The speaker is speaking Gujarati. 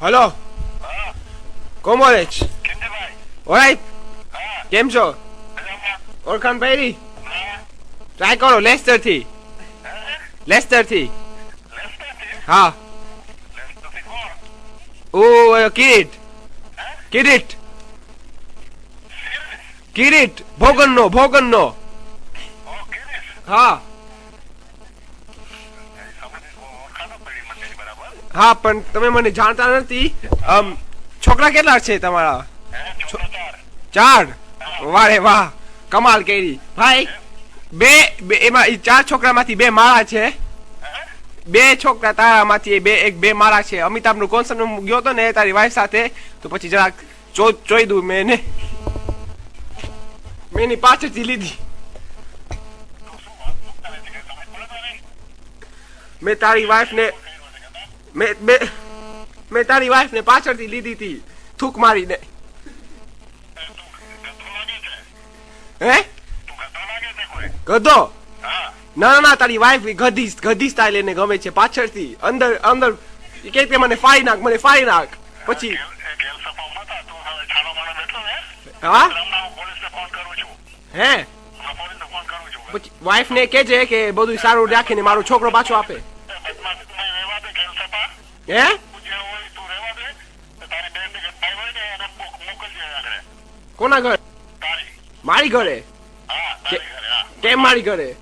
હલો કોમોરેજ ઓરાઈટ કેમ છો ઓળખાણ પડી ટ્રાય કરો લેસ્ટર થી હા ઓ કિરીટ ભોગન નો હા હા પણ તમે મને જાણતા નથી છોકરા કેટલા છે તમારા 4 વારે વાહ કમાલ કરી ભાઈ બે એમાં 4 છોકરામાંથી 2 મારા છે 2 છોકરા તારામાંથી બે મારા છે અમિતાભ નું કોન્સર્ટ ગયો હતો ને તારી વાઈફ સાથે તો પછી જરાક જોઈ દઉં મેં એની પાછળથી લીધી મેં તારી વાઈફ ને પાછળથી લીધી હતી થૂક મારીને હે ગધો ના તારી વાઈફ ગધી સ્ટાઇલ એને ગમે છે પાછળથી અંદર કે મને ફાડી નાખ પછી હા હે પછી વાઈફ ને કે છે કે બધું સારું રાખીને મારો છોકરો પાછો આપે હે કોના ઘરે મારી ઘરે કેમ મારી ઘરે